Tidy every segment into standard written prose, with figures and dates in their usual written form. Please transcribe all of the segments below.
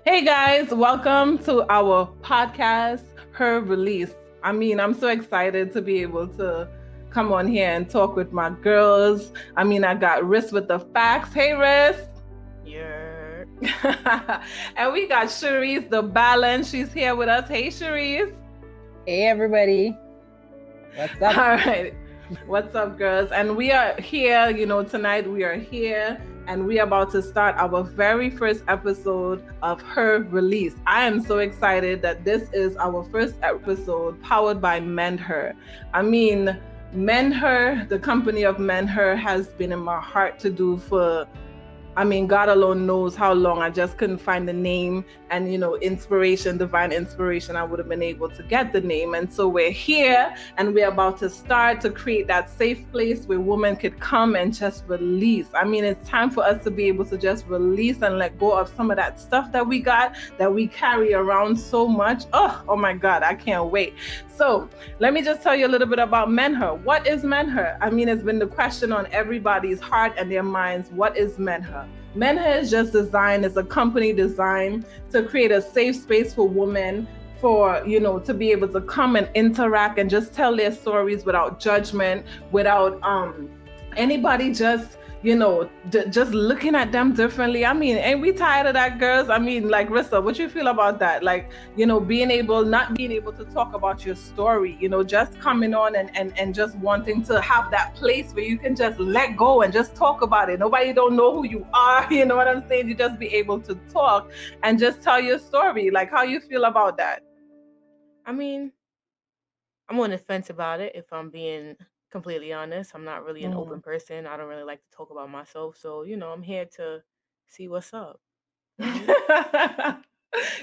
Hey guys, welcome to our podcast, Her Release. I'm so excited to be able to come on here and talk with my girls. I got Riss with the facts. Hey, Riss. Yeah. And we got Cherise, the balance. She's here with us. Hey, Cherise. Hey everybody, what's up? All right. What's up, girls? And we are here, tonight we are here and we are about to start our very first episode of Her Release. I am so excited that this is our first episode powered by Mend Her. Mend Her, the company of Mend Her has been in my heart to do for God alone knows how long. I just couldn't find the name and, inspiration, divine inspiration. I would have been able to get the name. And so we're here and we're about to start to create that safe place where women could come and just release. It's time for us to be able to just release and let go of some of that stuff that we got, that we carry around so much. Oh my God, I can't wait. So let me just tell you a little bit about Mend Her. What is Mend Her? It's been the question on everybody's heart and their minds. What is Mend Her? Mend Her is just designed, it's a company designed to create a safe space for women to be able to come and interact and just tell their stories without judgment, without anybody just just looking at them differently. Ain't we tired of that, girls? Like, Rissa, what you feel about that? Like, not being able to talk about your story, just coming on and just wanting to have that place where you can just let go and just talk about it. Nobody don't know who you are, you know what I'm saying? You just be able to talk and just tell your story. Like, how you feel about that? I'm on the fence about it, if I'm being completely honest. I'm not really an open person. I don't really like to talk about myself. So, I'm here to see what's up.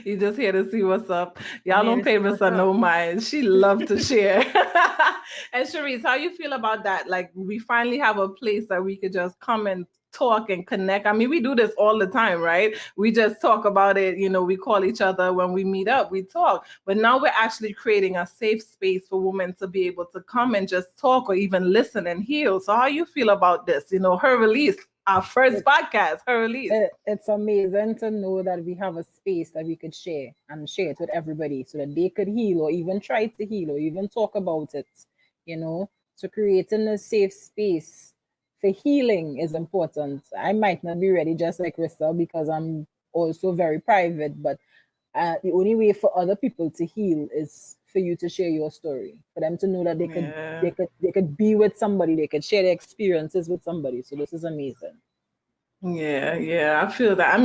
You just here to see what's up. Y'all don't pay Rissa no mind. She love to share. And Cherise, how you feel about that? Like, we finally have a place that we could just come and talk and connect. We do this all the time, right? We just talk about it. We call each other when we meet up, we talk. But now we're actually creating a safe space for women to be able to come and just talk or even listen and heal. So how you feel about this? Her release. Our first podcast, Her Release. It's amazing to know that we have a space that we could share and share it with everybody so that they could heal or even try to heal or even talk about it. So creating a safe space for healing is important. I might not be ready just like Rissa because I'm also very private, but the only way for other people to heal is for you to share your story, for them to know that they could be with somebody, they could share their experiences with somebody. So this is amazing. Yeah, I feel that.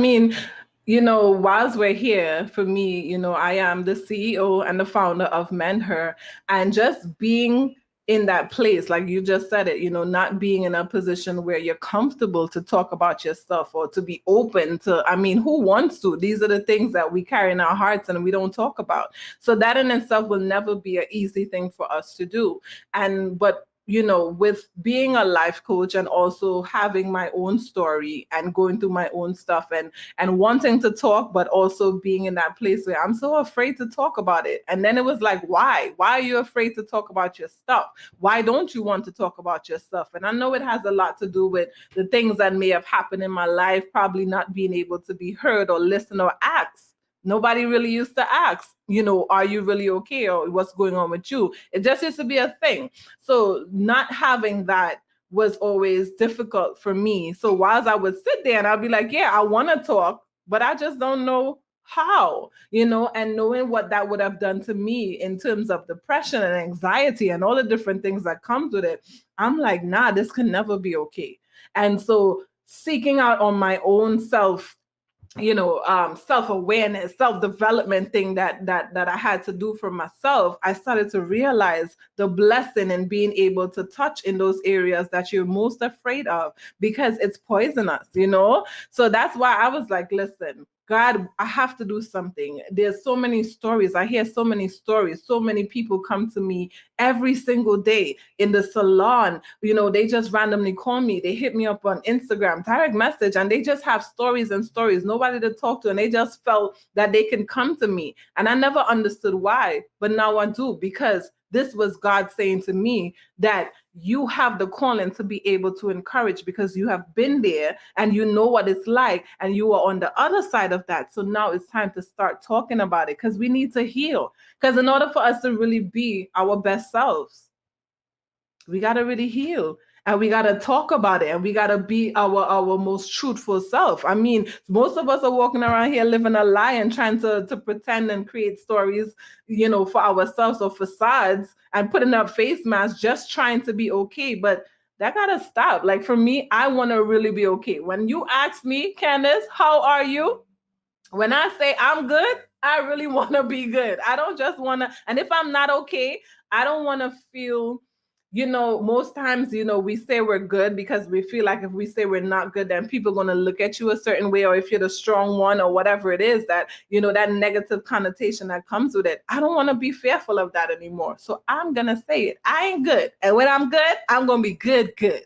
Whilst we're here, for me, I am the CEO and the founder of Mend Her, and just being in that place, like you just said it, not being in a position where you're comfortable to talk about your stuff or to be open to, who wants to? These are the things that we carry in our hearts and we don't talk about. So that in itself will never be an easy thing for us to do. But with being a life coach and also having my own story and going through my own stuff and wanting to talk, but also being in that place where I'm so afraid to talk about it. And then it was like, why are you afraid to talk about your stuff? Why don't you want to talk about your stuff? And I know it has a lot to do with the things that may have happened in my life, probably not being able to be heard or listened or asked. Nobody really used to ask, are you really okay? Or what's going on with you? It just used to be a thing. So not having that was always difficult for me. So whilst I would sit there and I'd be like, yeah, I want to talk, but I just don't know how, and knowing what that would have done to me in terms of depression and anxiety and all the different things that comes with it. I'm like, nah, this can never be okay. And so seeking out on my own self-awareness, self-development thing that I had to do for myself, I started to realize the blessing in being able to touch in those areas that you're most afraid of, because it's poisonous, So that's why I was like, listen, God, I have to do something. There's so many stories. I hear so many stories. So many people come to me every single day in the salon. They just randomly call me. They hit me up on Instagram, direct message, and they just have stories and stories, nobody to talk to. And they just felt that they can come to me. And I never understood why, but now I do, because this was God saying to me that you have the calling to be able to encourage because you have been there and you know what it's like and you are on the other side of that. So now it's time to start talking about it because we need to heal. Because in order for us to really be our best selves, we got to really heal and we got to talk about it and we got to be our most truthful self. I mean, most of us are walking around here living a lie and trying to pretend and create stories, for ourselves or facades and putting up face masks just trying to be okay. But that got to stop. Like for me, I want to really be okay. When you ask me, Candice, how are you? When I say I'm good, I really want to be good. I don't just want to, and if I'm not okay, I don't want to feel, most times, we say we're good because we feel like if we say we're not good, then people are going to look at you a certain way, or if you're the strong one or whatever it is that, that negative connotation that comes with it. I don't want to be fearful of that anymore. So I'm going to say it. I ain't good. And when I'm good, I'm going to be good, good.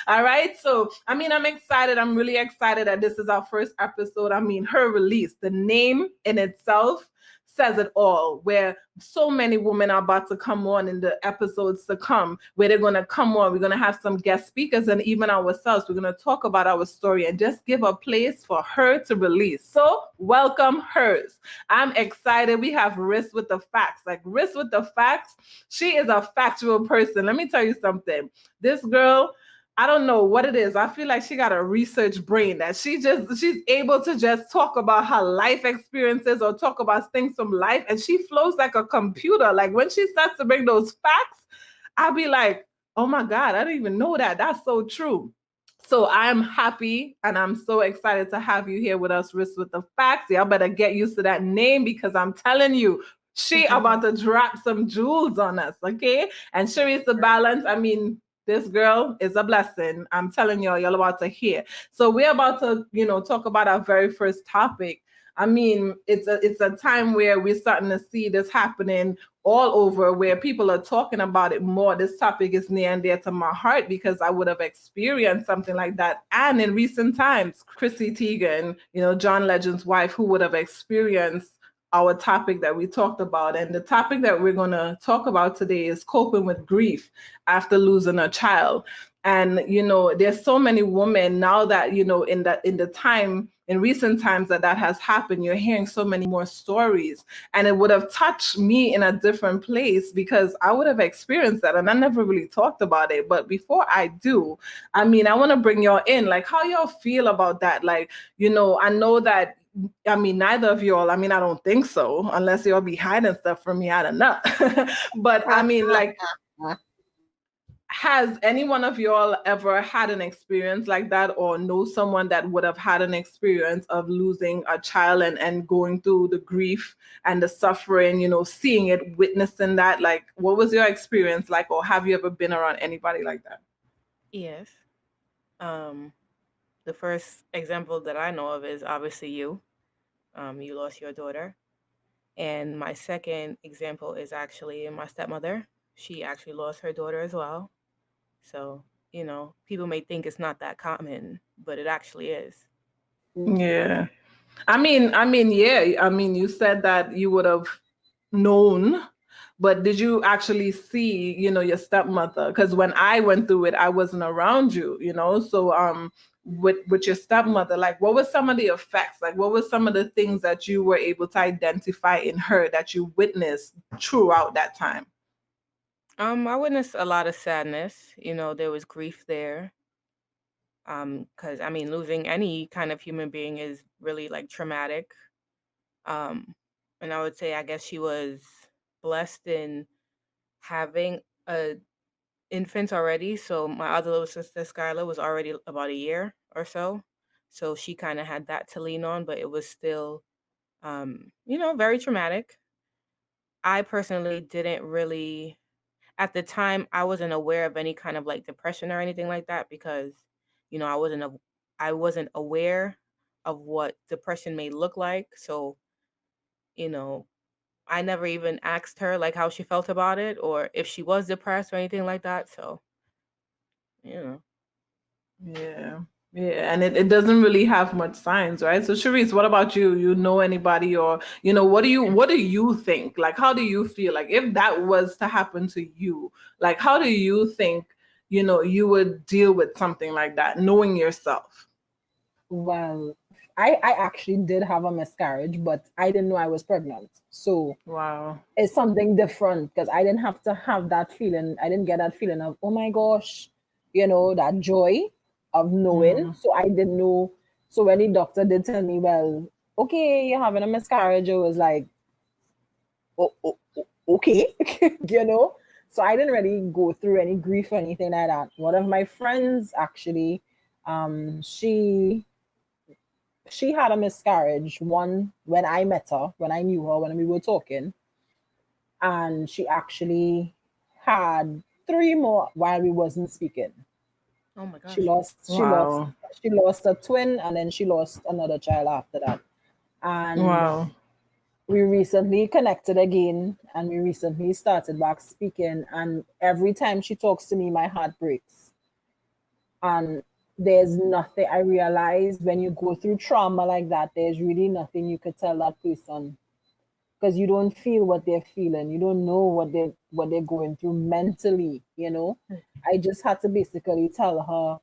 All right. So, I mean, I'm excited. I'm really excited that this is our first episode. I mean, her release, the name in itself says it all, where so many women are about to come on in the episodes to come, where they're going to come on. We're going to have some guest speakers and even ourselves. We're going to talk about our story and just give a place for her to release. So welcome hers. I'm excited. We have Riss with the facts. Like Riss with the facts. She is a factual person. Let me tell you something. This girl, I don't know what it is. I feel like she got a research brain that she's able to just talk about her life experiences or talk about things from life. And she flows like a computer. Like when she starts to bring those facts, I'll be like, oh my God, I didn't even know that. That's so true. So I'm happy and I'm so excited to have you here with us, Riss with the facts. Y'all better get used to that name because I'm telling you, she about to drop some jewels on us, okay? And Sharice the balance. I mean, this girl is a blessing. I'm telling y'all about to hear. So we're about to, talk about our very first topic. I mean, it's a time where we're starting to see this happening all over, where people are talking about it more. This topic is near and dear to my heart because I would have experienced something like that. And in recent times, Chrissy Teigen, John Legend's wife, who would have experienced our topic that we talked about. And the topic that we're going to talk about today is coping with grief after losing a child. And, there's so many women now that, in recent times that has happened, you're hearing so many more stories. And it would have touched me in a different place because I would have experienced that. And I never really talked about it. But before I do, I mean, I want to bring y'all in, like how y'all feel about that. Like, I know that, I mean, neither of y'all, I mean, I don't think so, unless y'all be hiding stuff from me. I don't know. But I mean, like, has any one of y'all ever had an experience like that or know someone that would have had an experience of losing a child and going through the grief and the suffering, seeing it, witnessing that? Like, what was your experience like, or have you ever been around anybody like that? Yes. The first example that I know of is obviously you. You lost your daughter. And my second example is actually my stepmother. She actually lost her daughter as well. So, people may think it's not that common, but it actually is. Yeah. Yeah. I mean, you said that you would have known, but did you actually see, your stepmother? Because when I went through it, I wasn't around you, So with your stepmother, like what were some of the effects? Like what were some of the things that you were able to identify in her that you witnessed throughout that time? I witnessed a lot of sadness. There was grief there. Because I mean, losing any kind of human being is really like traumatic. Um, and I would say, I guess she was blessed in having a infant already. So my other little sister, Skylar, was already about a year or so. So she kind of had that to lean on, but it was still, very traumatic. I personally didn't really, at the time, I wasn't aware of any kind of like depression or anything like that because, I wasn't aware of what depression may look like. So, you know, I never even asked her like how she felt about it or if she was depressed or anything like that. So, you know. Yeah. Yeah, and it doesn't really have much signs, right? So Sharice, what about you? You know anybody, or what do you think? Like, how do you feel? Like, if that was to happen to you, like, how do you think, you would deal with something like that, knowing yourself? Well, I actually did have a miscarriage, but I didn't know I was pregnant. So Wow. it's something different because I didn't have to have that feeling. I didn't get that feeling of, oh my gosh, that joy of knowing. Mm, So I didn't know. So when the doctor did tell me, well, okay, you're having a miscarriage, it was like, okay, you know. So I didn't really go through any grief or anything like that. One of my friends actually, she had a miscarriage one when I met her, when I knew her, when we were talking, and she actually had three more while we wasn't speaking. Oh my She gosh. lost, she lost, wow. she lost a twin, and then she lost another child after that. And Wow. we recently connected again, and we recently started back speaking. And every time she talks to me, my heart breaks. And there's nothing I realize when you go through trauma like that, there's really nothing you could tell that person because you don't feel what they're feeling. You don't know what they're going through mentally. I just had to basically tell her,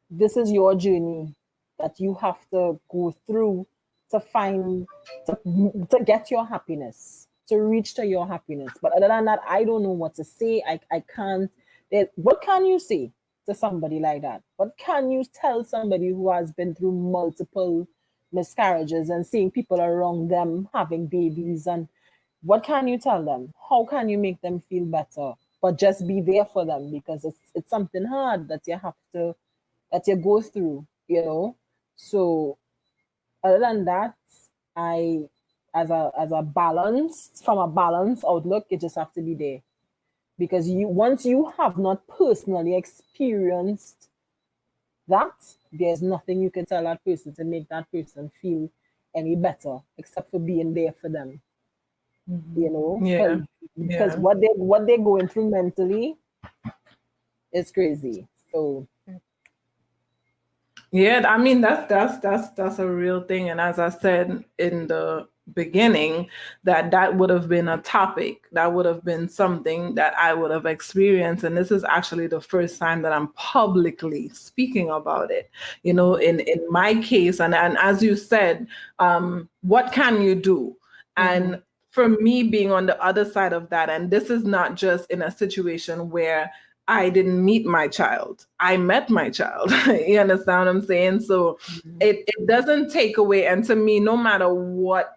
this is your journey that you have to go through to find to get your happiness, to reach to your happiness. But other than that, I don't know what to say. I can't. What can you say to somebody like that? What can you tell somebody who has been through multiple miscarriages and seeing people around them having babies? And what can you tell them? How can you make them feel better? But just be there for them, because it's something hard that you go through. So other than that, I as a balance from a balanced outlook, you just have to be there. Because you once you have not personally experienced that, there's nothing you can tell that person to make that person feel any better except for being there for them. Yeah. Because Yeah. what they're going through mentally is crazy. So Yeah, I mean that's a real thing. And as I said in the beginning, that would have been a topic, that would have been something that I would have experienced. And this is actually the first time that I'm publicly speaking about it. In my case, and as you said, what can you do? mhm. And for me being on the other side of that, and this is not just in a situation where I didn't meet my child. I met my child. You understand what I'm saying? So Mhm. it doesn't take away. And to me, no matter what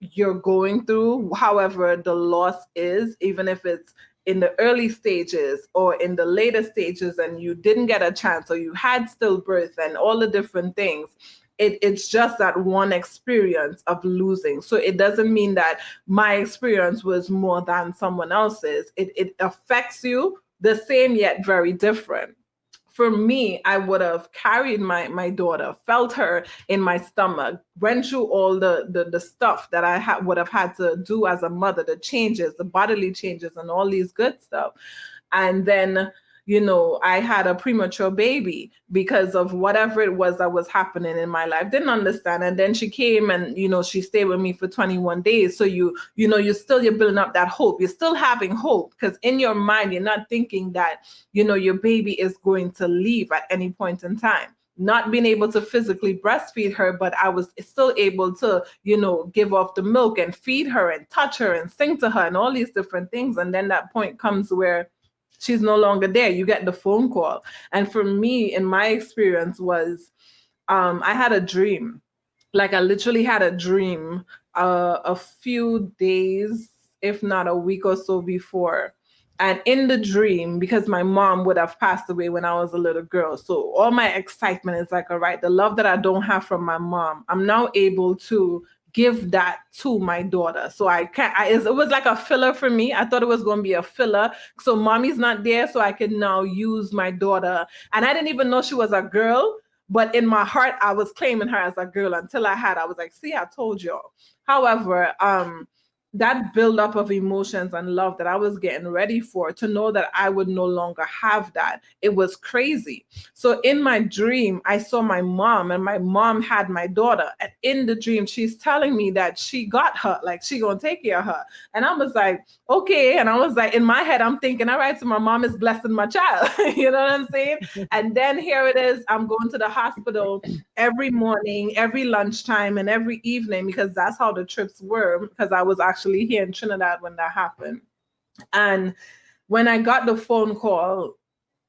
you're going through, however the loss is, even if it's in the early stages or in the later stages and you didn't get a chance or you had stillbirth and all the different things, it's just that one experience of losing. So it doesn't mean that my experience was more than someone else's. It affects you the same yet very different. For me, I would have carried my daughter, felt her in my stomach, went through all the stuff that would have had to do as a mother, the changes, the bodily changes, and all these good stuff. And then, I had a premature baby because of whatever it was that was happening in my life. Didn't understand. And then she came and, she stayed with me for 21 days. So you're building up that hope. You're still having hope because in your mind, you're not thinking that, your baby is going to leave at any point in time. Not being able to physically breastfeed her, but I was still able to, give off the milk and feed her and touch her and sing to her and all these different things. And then that point comes where she's no longer there. You get the phone call. And for me, in my experience was, I had a dream. Like I literally had a dream a few days, if not a week or so before. And in the dream, because my mom would have passed away when I was a little girl. So all my excitement is like, all right, the love that I don't have from my mom, I'm now able to give that to my daughter. So I can't, it was like a filler for me. I thought it was going to be a filler. So mommy's not there. So I can now use my daughter. And I didn't even know she was a girl. But in my heart, I was claiming her as a girl until I was like, see, I told y'all. However, that buildup of emotions and love that I was getting ready for, to know that I would no longer have that, it was crazy. So in my dream, I saw my mom, and my mom had my daughter. And in the dream, she's telling me that she got her, like she gonna take care of her. And I was like, okay. And I was like, in my head, I'm thinking, all right, so my mom is blessing my child. You know what I'm saying? And then here it is, I'm going to the hospital every morning, every lunchtime, and every evening, because that's how the trips were, because I was actually here in Trinidad when that happened. And when I got the phone call,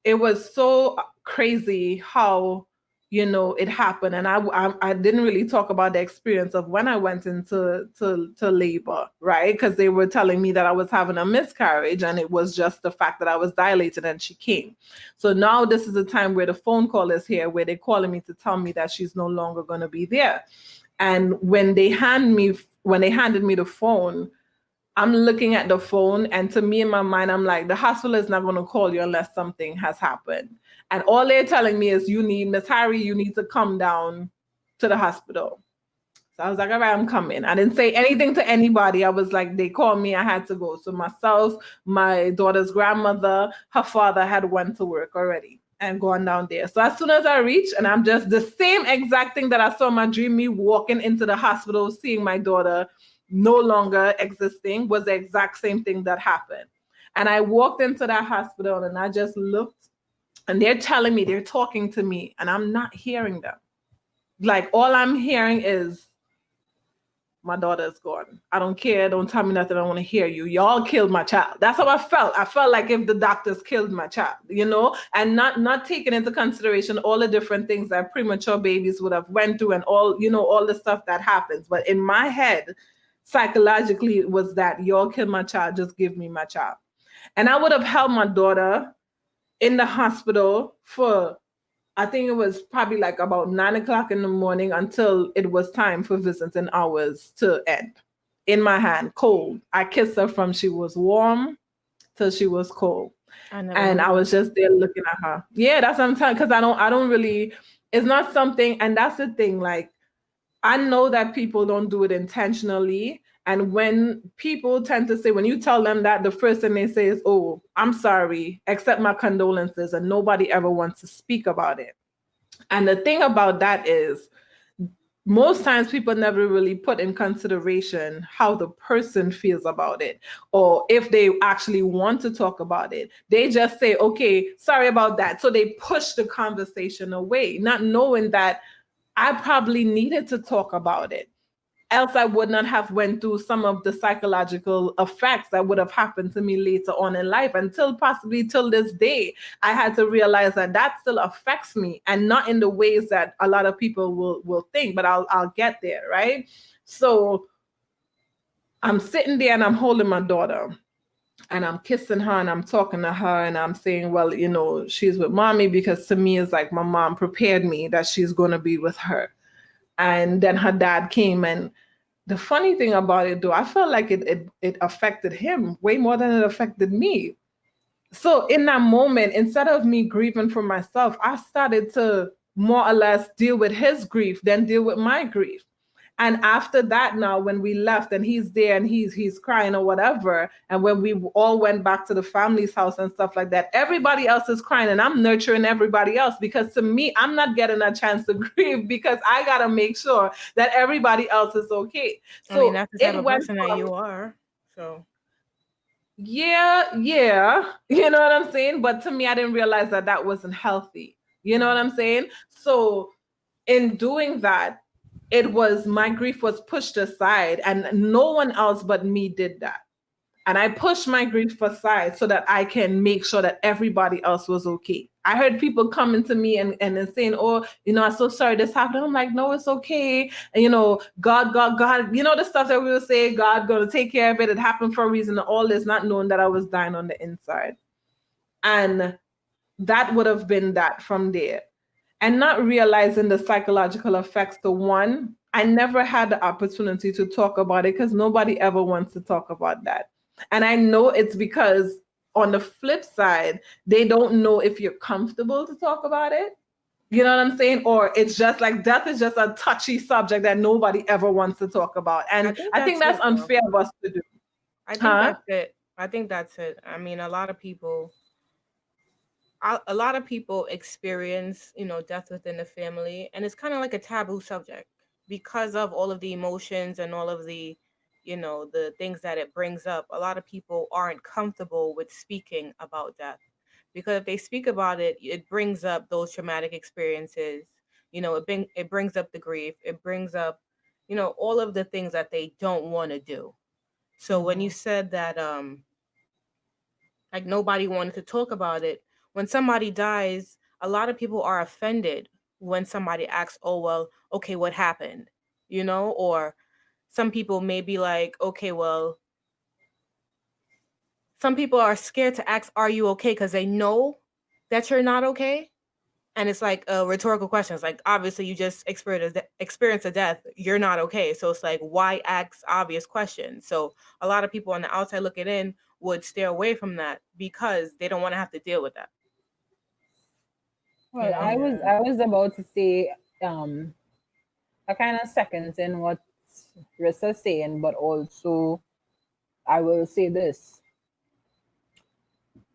it was so crazy how, you know, it happened. And I didn't really talk about the experience of when I went into to labor, right? Because they were telling me that I was having a miscarriage, and it was just the fact that I was dilated and she came. So now this is the time where the phone call is here, where they're calling me to tell me that she's no longer going to be there. And when they handed me the phone, I'm looking at the phone, and to me in my mind, I'm like, the hospital is not going to call you unless something has happened. And all they're telling me is, Miss Harry, you need to come down to the hospital. So I was like, all right, I'm coming. I didn't say anything to anybody. I was like, they called me, I had to go. So myself, my daughter's grandmother, her father had went to work already and gone down there. So as soon as I reached, and I'm just the same exact thing that I saw in my dream, me walking into the hospital, seeing my daughter no longer existing, was the exact same thing that happened. And I walked into that hospital, and I just looked, and they're telling me, they're talking to me, and I'm not hearing them. Like, all I'm hearing is, my daughter's gone. I don't care. Don't tell me nothing. I don't want to hear you. Y'all killed my child. That's how I felt. I felt like if the doctors killed my child, you know, and not taking into consideration all the different things that premature babies would have went through, and all, you know, all the stuff that happens. But in my head, psychologically, it was that y'all killed my child. Just give me my child. And I would have held my daughter in the hospital for, I think it was probably like about 9 o'clock in the morning, until it was time for visiting hours to end. In my hand, cold. I kissed her from she was warm till she was cold. And I was just there looking at her. Yeah, that's what I'm telling, because I don't really, it's not something, and that's the thing, like, I know that people don't do it intentionally. And when people tend to say, when you tell them that, the first thing they say is, oh, I'm sorry, accept my condolences. And nobody ever wants to speak about it. And the thing about that is, most times people never really put in consideration how the person feels about it, or if they actually want to talk about it. They just say, okay, sorry about that. So they push the conversation away, not knowing that I probably needed to talk about it. Else I would not have went through some of the psychological effects that would have happened to me later on in life, until possibly till this day. I had to realize that that still affects me, and not in the ways that a lot of people will think, but I'll get there, right? So I'm sitting there and I'm holding my daughter, and I'm kissing her, and I'm talking to her, and I'm saying, well, you know, she's with mommy, because to me it's like my mom prepared me that she's going to be with her. And then her dad came, and the funny thing about it, though, I felt like it affected him way more than it affected me. So in that moment, instead of me grieving for myself, I started to more or less deal with his grief than deal with my grief. And after that, now when we left and he's there and he's crying or whatever, and when we all went back to the family's house and stuff like that, everybody else is crying, and I'm nurturing everybody else, because to me, I'm not getting a chance to grieve, because I gotta make sure that everybody else is okay. So I mean, that's the type of person that you are. So yeah, you know what I'm saying? But to me, I didn't realize that that wasn't healthy. You know what I'm saying? So in doing that, it was, my grief was pushed aside, and no one else but me did that. And I pushed my grief aside so that I can make sure that everybody else was okay. I heard people coming to me and saying, oh, you know, I'm so sorry this happened. I'm like, no, it's okay. And, you know, God, you know, the stuff that we would say, God gonna take care of it. It happened for a reason. All this, not knowing that I was dying on the inside. And that would have been that from there. And not realizing the psychological effects. The one, I never had the opportunity to talk about it, because nobody ever wants to talk about that. And I know it's because on the flip side, they don't know if you're comfortable to talk about it. You know what I'm saying? Or it's just like, death is just a touchy subject that nobody ever wants to talk about. And I think that's unfair of us to do. I think Huh? that's it. I think that's it. I mean, a lot of people experience, death within the family, and it's kind of like a taboo subject because of all of the emotions and all of the, the things that it brings up. A lot of people aren't comfortable with speaking about death because if they speak about it, it brings up those traumatic experiences. It brings up the grief. It brings up, all of the things that they don't want to do. So when you said that, like nobody wanted to talk about it. When somebody dies, a lot of people are offended when somebody asks, "Oh, well, okay, what happened?" Or some people may be like, "Okay, well," some people are scared to ask, "Are you okay?" because they know that you're not okay. And it's like a rhetorical question. It's like, obviously, you just experience a death. You're not okay. So it's like, why ask obvious questions? So a lot of people on the outside looking in would stay away from that because they don't want to have to deal with that. Well, I was about to say a kind of second in what Rissa's saying, but also I will say this.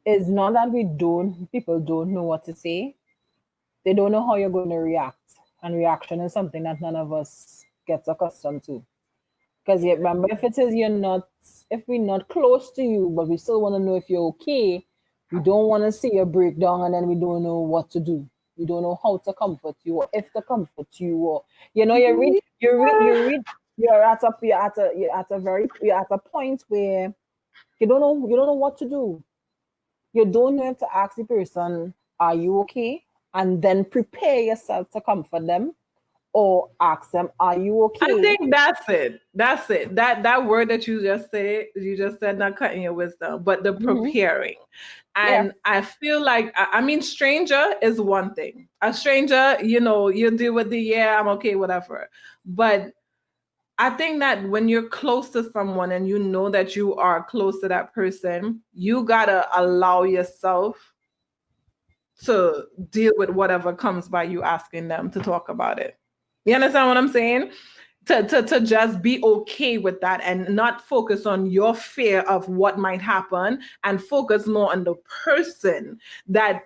It's not that people don't know what to say. They don't know how you're going to react. And reaction is something that none of us gets accustomed to. Because you remember, if we're not close to you, but we still want to know if you're okay, we don't want to see a breakdown and then we don't know what to do. We don't know how to comfort you or if to comfort you, or you're at a point where you don't know what to do. You don't know if to ask the person, are you okay? And then prepare yourself to comfort them, or ask them, are you I okay? think that's it. That's it. That word that you just said, not cutting your wisdom, but the preparing. Yeah. And I feel like, I mean, stranger is one thing. A stranger, you deal with the, yeah, I'm okay, whatever. But I think that when you're close to someone and you know that you are close to that person, you gotta allow yourself to deal with whatever comes by you asking them to talk about it. You understand what I'm saying? To just be okay with that and not focus on your fear of what might happen, and focus more on the person that,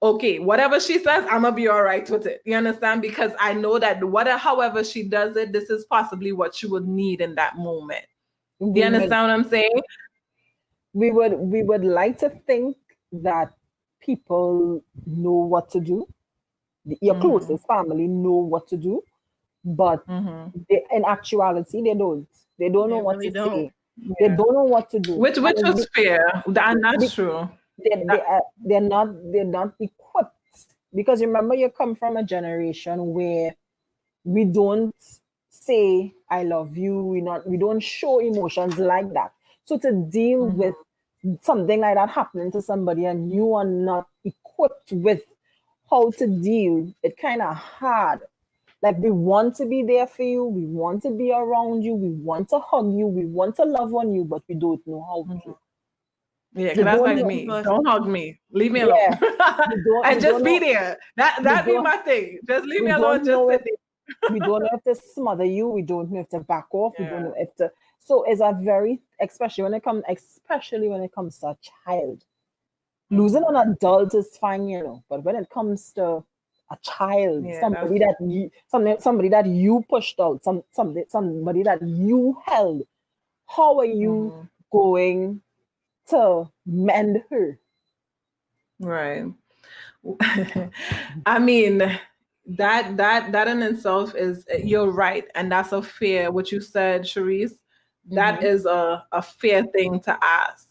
okay, whatever she says, I'm gonna be all right with it. You understand? Because I know that however she does it, this is possibly what she would need in that moment. You we would understand what I'm saying? we would like to think that people know what to do. Your closest family know what to do, but in actuality, they don't. They don't know They what really to don't. say. They don't know what to do, Which and was fair, and that's be- true. they're not equipped, because remember, you come from a generation where we don't say I love you. We don't show emotions like that. So to deal with something like that happening to somebody and you are not equipped with how to deal, it kind of hard. Like, we want to be there for you, we want to be around you, we want to hug you, we want to love on you, but we don't know how to. Yeah, We because that's don't like know. me. Don't hug me. Leave me alone. Yeah, we And don't just be know. there. That We that be don't. my thing. Just leave We me alone. don't Just know sit if there. we don't know if to smother you. We don't know if to back off. We don't Yeah. know if to. So it's a very, especially when it comes to a child. Losing an adult is fine, but when it comes to a child, Yeah, that's somebody that you pushed out, somebody that you held, how are you going to mend her? right. I mean, that in itself is, you're right, and that's a fair, what you said, Charisse. That Mm-hmm. is a fair thing to ask,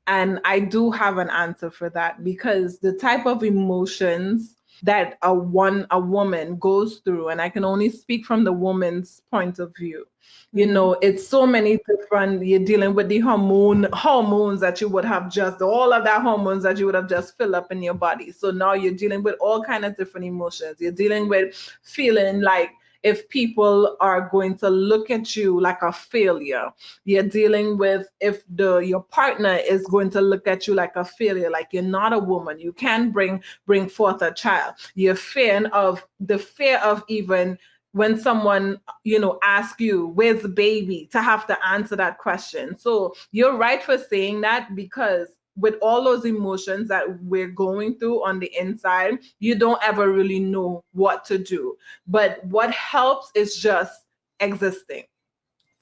and I do have an answer for that, because the type of emotions that a woman goes through, and I can only speak from the woman's point of view. It's so many different. You're dealing with the hormones that you would have, just all of that hormones that you would have just filled up in your body. So now you're dealing with all kind of different emotions. You're dealing with feeling like, if people are going to look at you like a failure. You're dealing with, if your partner is going to look at you like a failure, like you're not a woman, you can't bring forth a child. You're fear of the fear of even when someone, asks you, where's the baby, to have to answer that question. So you're right for saying that, because with all those emotions that we're going through on the inside, you don't ever really know what to do. But what helps is just existing.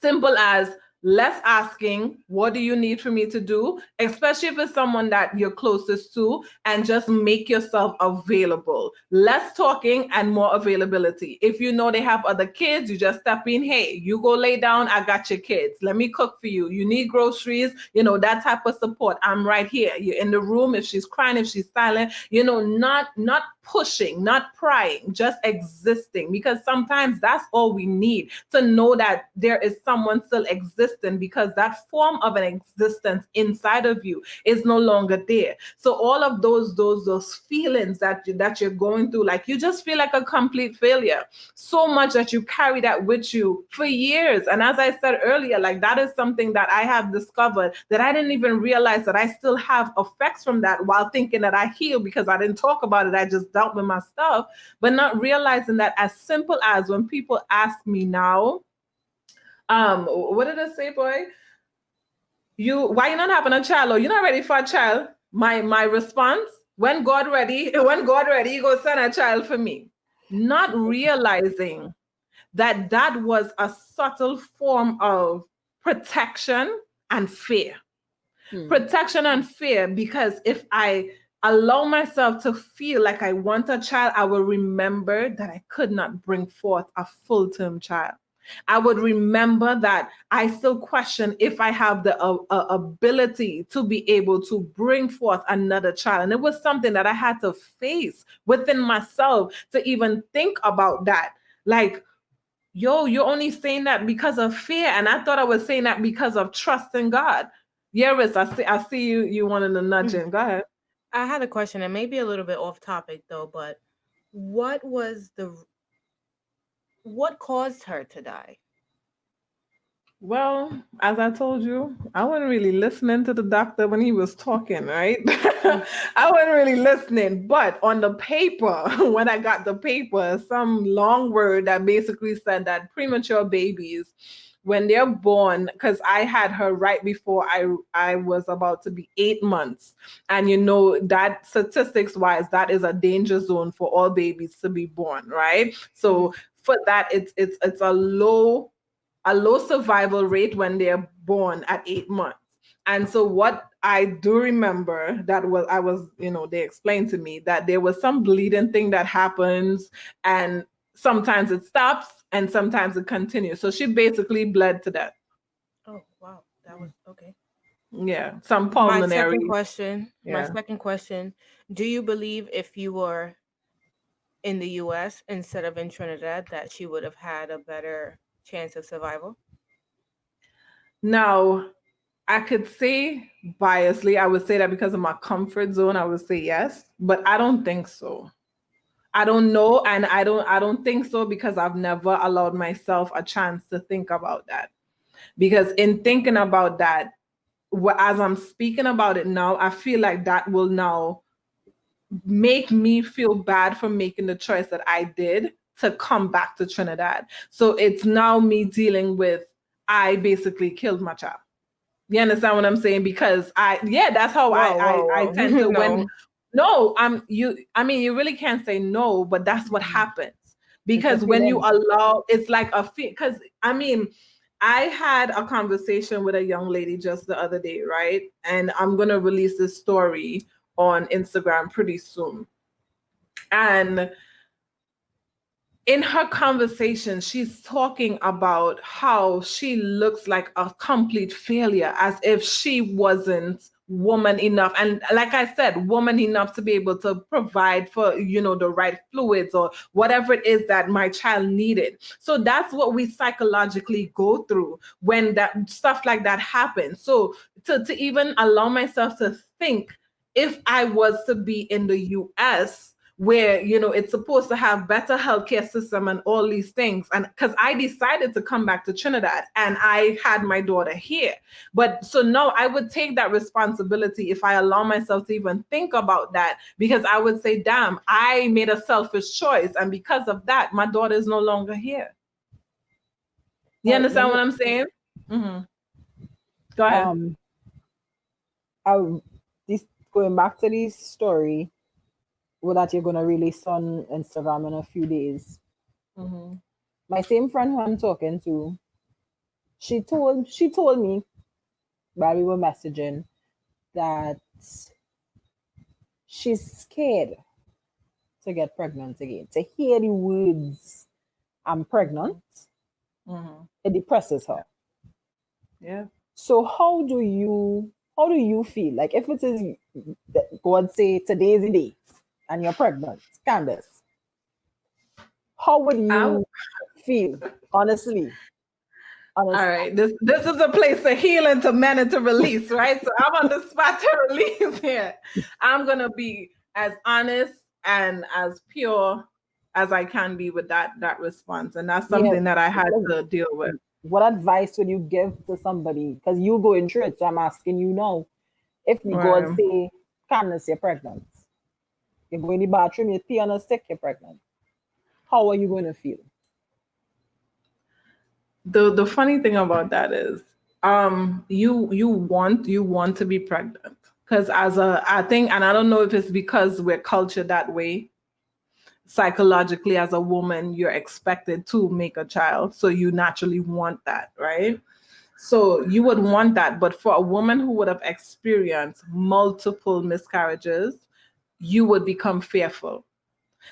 Simple as less asking, what do you need for me to do? Especially if it's someone that you're closest to, and just make yourself available. Less talking and more availability. If you know they have other kids, you just step in, hey, you go lay down, I got your kids. Let me cook for you. You need groceries, that type of support. I'm right here. You're in the room. If she's crying, if she's silent, not pushing, not prying, just existing. Because sometimes that's all we need, to know that there is someone still existing, because that form of an existence inside of you is no longer there. So all of those feelings that you're going through, like you just feel like a complete failure, so much that you carry that with you for years. And as I said earlier, like that is something that I have discovered, that I didn't even realize that I still have effects from that, while thinking that I healed because I didn't talk about it. I just dealt with my stuff, but not realizing that, as simple as when people ask me now, what did I say, boy? Why you not having a child, or you're not ready for a child? My response, when God ready, you go send a child for me. Not realizing that that was a subtle form of protection and fear. Protection and fear, because if I allow myself to feel like I want a child, I will remember that I could not bring forth a full-term child. I would remember that I still question if I have the ability to be able to bring forth another child. And it was something that I had to face within myself, to even think about that. Like, yo, you're only saying that because of fear. And I thought I was saying that because of trust in God. Yaris, I see you wanted to nudge in. Go ahead. I had a question, and maybe a little bit off topic though, but what caused her to die? Well, as I told you, I wasn't really listening to the doctor when he was talking, right? I wasn't really listening. But on the paper, when I got the paper, some long word that basically said that premature babies, when they're born, because I had her right before I was about to be 8 months. And that statistics wise, that is a danger zone for all babies to be born, right? So for that, it's a low survival rate when they're born at 8 months. And so what I do remember, they explained to me that there was some bleeding thing that happens, and sometimes it stops and sometimes it continues. So she basically bled to death. Oh, wow. That was okay. Yeah, some pulmonary. My second question, do you believe if you were in the US instead of in Trinidad, that she would have had a better chance of survival? Now, I could say biasly, I would say that because of my comfort zone, I would say yes, but I don't think so. I don't know, and I don't think so, because I've never allowed myself a chance to think about that. Because in thinking about that, as I'm speaking about it now, I feel like that will now make me feel bad for making the choice that I did to come back to Trinidad. So it's now me dealing with, I basically killed my child. You understand what I'm saying? Because that's how I tend to you really can't say no, but that's what happens. Because when you allow, it's like a fear. Because I had a conversation with a young lady just the other day, right? And I'm gonna release this story on Instagram pretty soon. And in her conversation, she's talking about how she looks like a complete failure, as if she wasn't woman enough. And like I said, woman enough to be able to provide for, the right fluids or whatever it is that my child needed. So that's what we psychologically go through when that stuff like that happens. So to even allow myself to think, if I was to be in the US, where, you know, it's supposed to have better healthcare system and all these things. And because I decided to come back to Trinidad and I had my daughter here. But so no, I would take that responsibility if I allow myself to even think about that, because I would say, damn, I made a selfish choice. And because of that, my daughter is no longer here. You understand what I'm saying? Mm-hmm. Go ahead. This going back to this story that you're gonna release on Instagram in a few days. Mm-hmm. My same friend who I'm talking to, she told me while we were messaging that she's scared to get pregnant again. To hear the words "I'm pregnant," it depresses her. Yeah. So how do you feel? Like if it is God say today's the day and you're pregnant, Candice, how would you feel? Honestly. All right, this is a place to heal and to men and to release, right? So I'm on the spot to release here. I'm gonna be as honest and as pure as I can be with that response, and that's something that I had to deal with. What advice would you give to somebody? Because you going through it, so I'm asking you now. If God say, Candice, you're pregnant, you go in the bathroom, you pee on a stick, you're pregnant, how are you going to feel? The funny thing about that is, you want to be pregnant, because I think, and I don't know if it's because we're cultured that way. Psychologically, as a woman, you're expected to make a child, so you naturally want that, right? So you would want that, but for a woman who would have experienced multiple miscarriages, you would become fearful.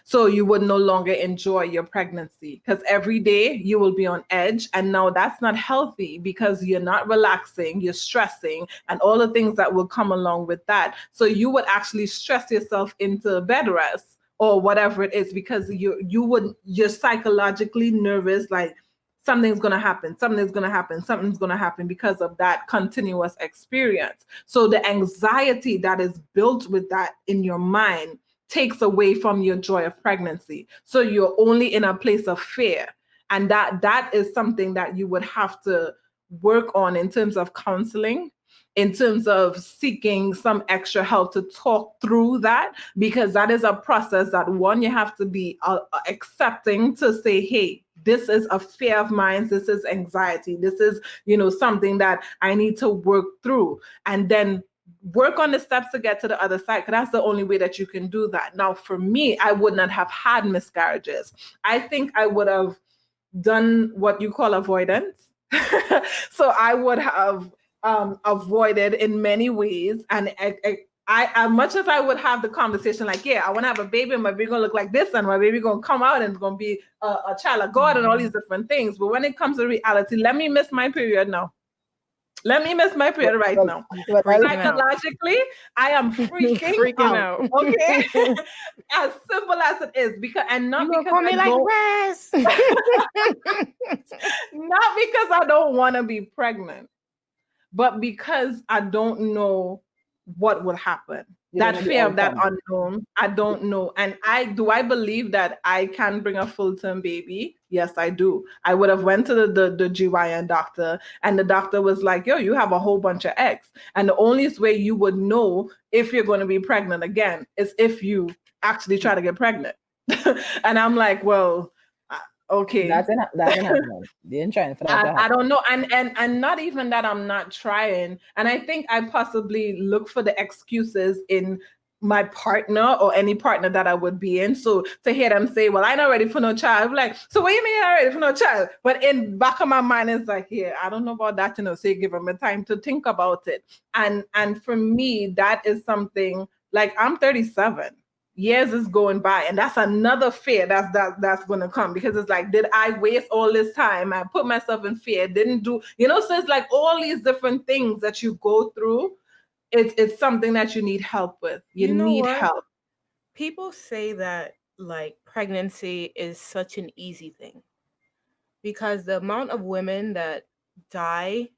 So you would no longer enjoy your pregnancy, because every day you will be on edge. And now that's not healthy, because you're not relaxing, you're stressing, and all the things that will come along with that. So you would actually stress yourself into bed rest or whatever it is, because you're psychologically nervous, like something's going to happen, something's going to happen, something's going to happen, because of that continuous experience. So the anxiety that is built with that in your mind takes away from your joy of pregnancy. So you're only in a place of fear. And that is something that you would have to work on in terms of counseling, in terms of seeking some extra help to talk through that, because that is a process that, one, you have to be accepting to say, hey, this is a fear of mine, this is anxiety, this is, something that I need to work through, and then work on the steps to get to the other side, because that's the only way that you can do that. Now, for me, I would not have had miscarriages. I think I would have done what you call avoidance. So I would have avoided in many ways. And I, as much as I would have the conversation like, yeah, I want to have a baby and my baby gonna look like this and my baby gonna come out and it's gonna be a child of God and all these different things. But when it comes to reality, let me miss my period now. Let me miss my period right now. Psychologically, I am freaking out. Okay, as simple as it is, because not because call me like Wes. Not because I don't want to be pregnant, but because I don't know what will happen. That fear of that unknown, I don't know. And I believe that I can bring a full-term baby? Yes, I do. I would have went to the GYN doctor, and the doctor was like, yo, you have a whole bunch of eggs. And the only way you would know if you're going to be pregnant again is if you actually try to get pregnant. And I'm like, well, okay. That's an happening. They ain't trying for that. I don't know. And not even that I'm not trying. And I think I possibly look for the excuses in my partner or any partner that I would be in. So to hear them say, well, I'm not ready for no child, I'm like, so what do you mean you're not ready for no child? But in back of my mind, it's like, yeah, I don't know about that, so you give them a time to think about it. And for me, that is something, like, I'm 37. Years is going by, and that's another fear that's going to come, because it's like, did I waste all this time? I put myself in fear, didn't do, so it's like all these different things that you go through. It's something that you need help with. You need help. People say that, like, pregnancy is such an easy thing, because the amount of women that die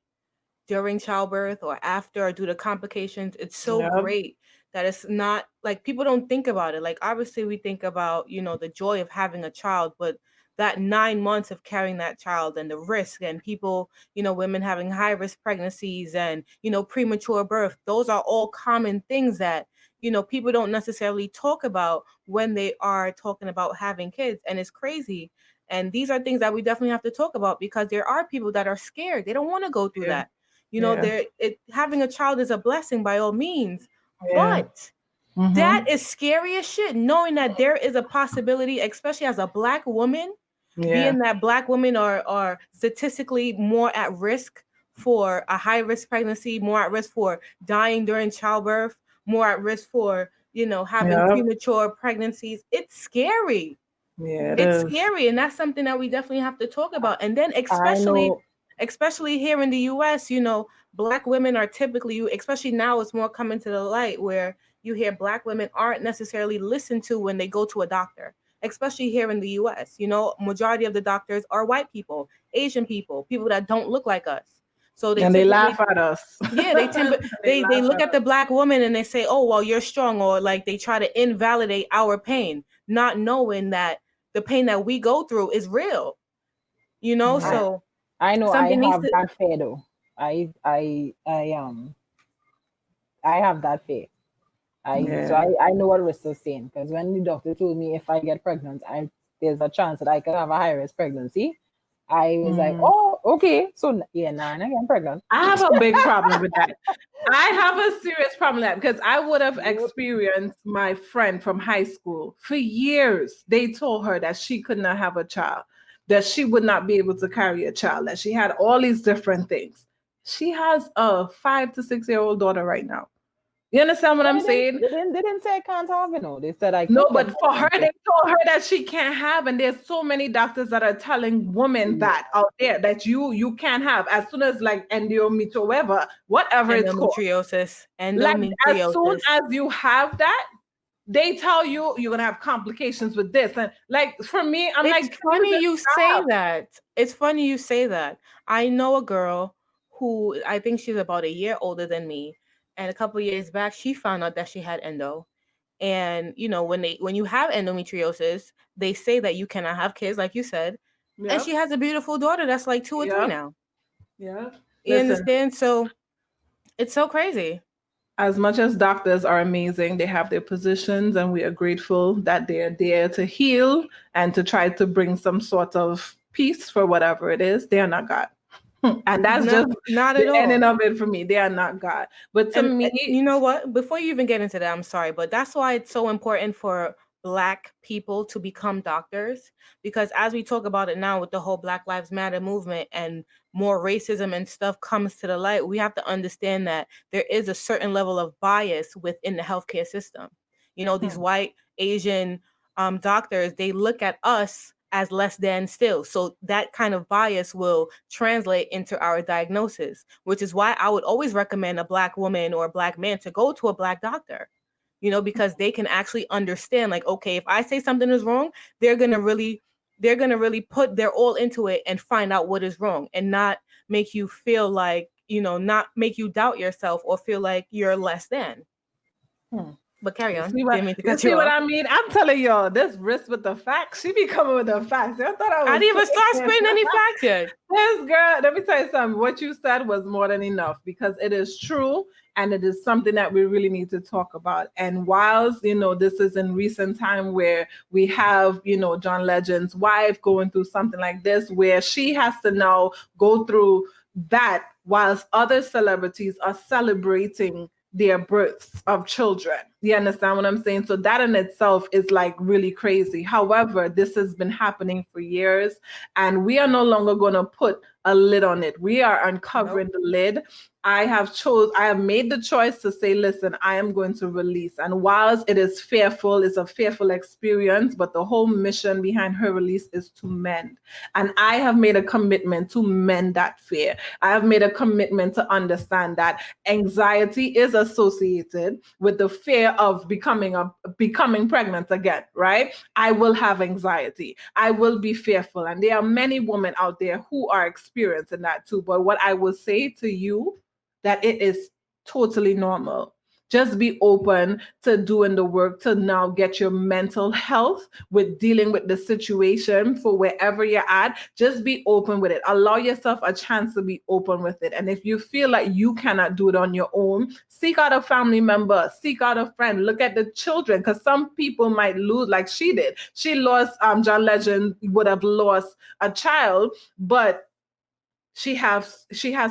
during childbirth or after, or due to complications, it's so great. that it's not like people don't think about it. Like obviously we think about, the joy of having a child, but that 9 months of carrying that child and the risk and people, women having high risk pregnancies and, premature birth, those are all common things that, people don't necessarily talk about when they are talking about having kids. And it's crazy. And these are things that we definitely have to talk about because there are people that are scared. They don't want to go through that. Having a child is a blessing by all means, but that is scary as shit. Knowing that there is a possibility, especially as a Black woman, being that Black women are statistically more at risk for a high risk pregnancy, more at risk for dying during childbirth, more at risk for having premature pregnancies. It's scary. Yeah, it's scary, and that's something that we definitely have to talk about. And then especially here in the US, Black women are typically, especially now it's more coming to the light where you hear Black women aren't necessarily listened to when they go to a doctor, especially here in the US. Majority of the doctors are white people, Asian people that don't look like us. So they laugh at us. Yeah, they look at the Black woman and they say, "Oh, well, you're strong," or like they try to invalidate our pain, not knowing that the pain that we go through is real. So I know I have that fear though. I have that fear. So I know what Rista's saying, because when the doctor told me if I get pregnant, there's a chance that I could have a high risk pregnancy. I was like, oh, okay. So yeah, now I get pregnant. I have a big problem with that. I have a serious problem with that because I would have experienced my friend from high school for years. They told her that she could not have a child, that she would not be able to carry a child, that she had all these different things. She has a 5 to 6 year old daughter right now. You understand what I'm saying? They didn't say I can't have, They said I could. No, but for her, they told her that she can't have, and there's so many doctors that are telling women that out there that you can't have as soon as like endometriosis, whatever it's called. Endometriosis. Like as soon as you have that, they tell you you're gonna have complications with this. And like for me, it's funny you say that. It's funny you say that. I know a girl who I think she's about a year older than me. And a couple of years back, she found out that she had endo. And when you have endometriosis, they say that you cannot have kids, like you said. Yep. And she has a beautiful daughter that's like 2 or 3 now. Yeah. You understand? So it's so crazy. As much as doctors are amazing, they have their positions, and we are grateful that they're there to heal and to try to bring some sort of peace for whatever it is. They are not God. And that's not at all. Ending of it for me. They are not God. But to me, you know what? Before you even get into that, I'm sorry, but that's why it's so important for Black people to become doctors, because as we talk about it now with the whole Black Lives Matter movement and more racism and stuff comes to the light, we have to understand that there is a certain level of bias within the healthcare system. These white, Asian doctors, they look at us as less than still. So that kind of bias will translate into our diagnosis, which is why I would always recommend a Black woman or a Black man to go to a Black doctor, because they can actually understand, like, okay, if I say something is wrong, they're going to really put their all into it and find out what is wrong and not make you feel like, not make you doubt yourself or feel like you're less than. But carry on. You see what I mean? I'm telling y'all, this risk with the facts. She be coming with the facts. I didn't even start spitting any facts yet. This girl, let me tell you something. What you said was more than enough, because it is true, and it is something that we really need to talk about. And whilst, this is in recent time where we have, John Legend's wife going through something like this, where she has to now go through that whilst other celebrities are celebrating their births of children. You understand what I'm saying? So that in itself is like really crazy. However, this has been happening for years, and we are no longer going to put a lid on it. We are uncovering the lid. I have made the choice to say, listen, I am going to release. And whilst it is fearful, it's a fearful experience, but the whole mission behind her release is to mend. And I have made a commitment to mend that fear. I have made a commitment to understand that anxiety is associated with the fear of becoming pregnant again, right? I will have anxiety. I will be fearful. And there are many women out there who are experiencing that too. But what I will say to you, that it is totally normal. Just be open to doing the work to now get your mental health with dealing with the situation for wherever you're at. Just be open with it. Allow yourself a chance to be open with it. And if you feel like you cannot do it on your own, seek out a family member, seek out a friend, look at the children, because some people might lose, like she did. She lost, John Legend would have lost a child, but she has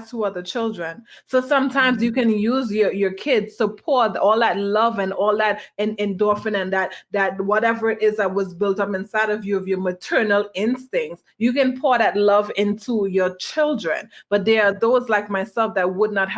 two other children. So sometimes you can use your kids to pour all that love and all that endorphin and that whatever it is that was built up inside of you, of your maternal instincts, you can pour that love into your children. But there are those like myself that would not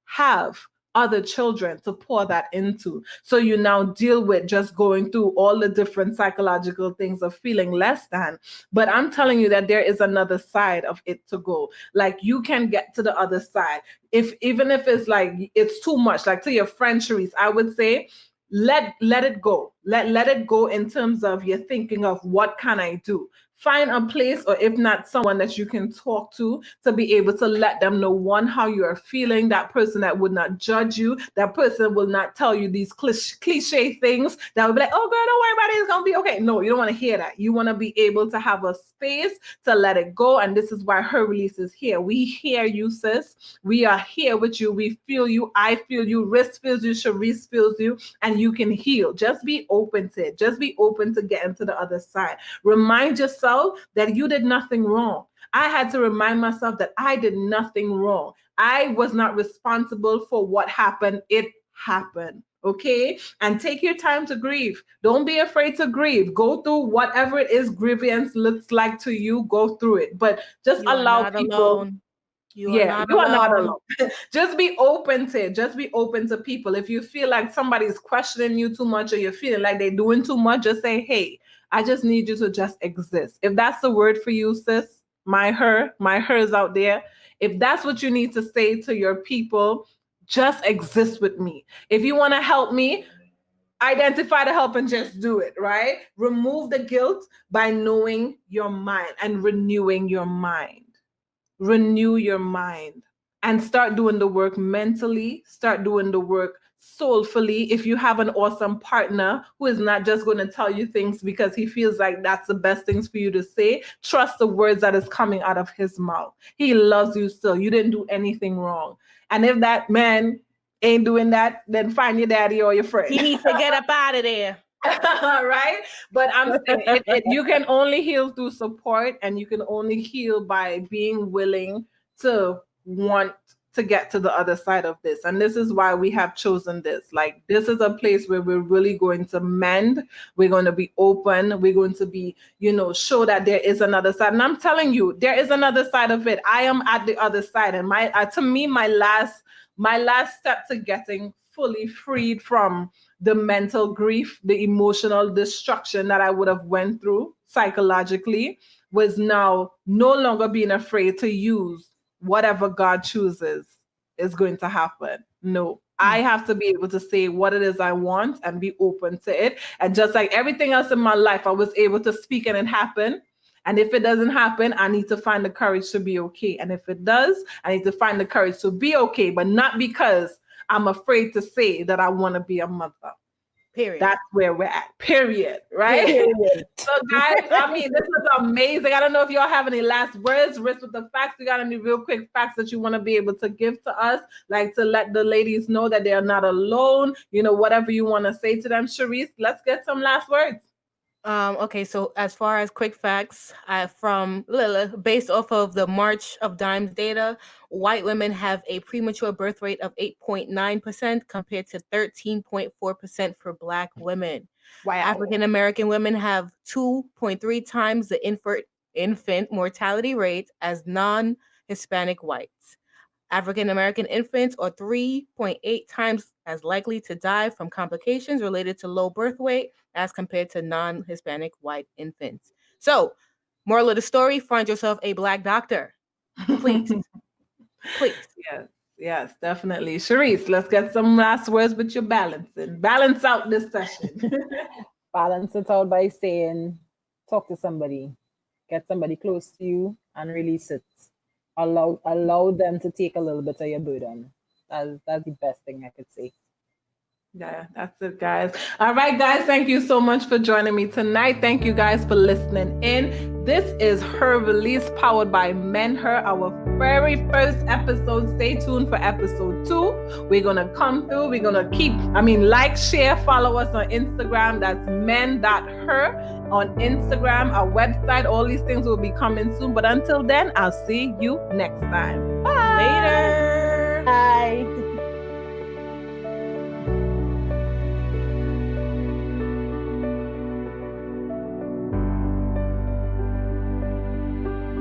have other children to pour that into. So you now deal with just going through all the different psychological things of feeling less than. But I'm telling you that there is another side of it to go. Like you can get to the other side. Even if it's like it's too much, like to your friend Sharice, I would say let it go. Let it go in terms of you're thinking of what can I do? Find a place, or if not, someone that you can talk to be able to let them know, one, how you are feeling. That person that would not judge you, that person will not tell you these cliche things that would be like, oh girl, don't worry about it, it's gonna be okay. No, you don't want to hear that. You want to be able to have a space to let it go. And this is why Her Release is here. We hear you, sis. We are here with you. We feel you. I feel you. Riz feels you. Sharice feels you. And you can heal. Just be open to it. Just be open to getting to the other side. Remind yourself that you did nothing wrong. I had to remind myself that I did nothing wrong. I was not responsible for what happened. It happened. Okay? And take your time to grieve. Don't be afraid to grieve. Go through whatever it is grievance looks like to you. Go through it. But just allow people. Alone. You are not alone. Just be open to it. Just be open to people. If you feel like somebody's questioning you too much, or you're feeling like they're doing too much, just say, hey, I just need you to just exist. If that's the word for you, sis, my hers out there. If that's what you need to say to your people, just exist with me. If you want to help me, identify the help and just do it, right? Remove the guilt by knowing your mind and renewing your mind. Renew your mind and start doing the work mentally, start doing the work soulfully. If you have an awesome partner who is not just going to tell you things because he feels like that's the best things for you to say, trust the words that is coming out of his mouth. He loves you still. You didn't do anything wrong. And if that man ain't doing that, then find your daddy or your friend. He needs to get up out of there. Right? But I'm saying you can only heal through support, and you can only heal by being willing to want to get to the other side of this. And this is why we have chosen this. Like, this is a place where we're really going to mend. We're going to be open. We're going to be, show that there is another side. And I'm telling you, there is another side of it. I am at the other side. And to me, my last step to getting fully freed from the mental grief, the emotional destruction that I would have went through psychologically, was now no longer being afraid to use whatever God chooses is going to happen. No, I have to be able to say what it is I want and be open to it. And just like everything else in my life, I was able to speak and it happened. And if it doesn't happen, I need to find the courage to be okay. And if it does, I need to find the courage to be okay, but not because I'm afraid to say that I want to be a mother. Period. That's where we're at. Period. Right? Period. So, guys, I mean, this is amazing. I don't know if y'all have any last words. Riz with the facts. You got any real quick facts that you want to be able to give to us, like to let the ladies know that they are not alone? Whatever you want to say to them. Sharice, let's get some last words. Okay, so as far as quick facts, based off of the March of Dimes data, white women have a premature birth rate of 8.9% compared to 13.4% for Black women. Wow. African American women have 2.3 times the infant mortality rate as non-Hispanic whites. African American infants are 3.8 times as likely to die from complications related to low birth weight as compared to non-Hispanic white infants. So, moral of the story, find yourself a Black doctor. Please. Please. Yes, definitely. Sharice, let's get some last words with your balancing. Balance out this session. Balance it out by saying, talk to somebody. Get somebody close to you and release it. Allow them to take a little bit of your burden. That's the best thing I could say. Yeah, that's it, guys. All right, guys, thank you so much for joining me tonight. Thank you guys for listening in. This is Her Release, powered by Men Her, our very first episode. Stay tuned for episode 2. We're going to come through. We're going to like, share, follow us on Instagram. That's men.her on Instagram, our website. All these things will be coming soon. But until then, I'll see you next time. Bye. Later. Bye.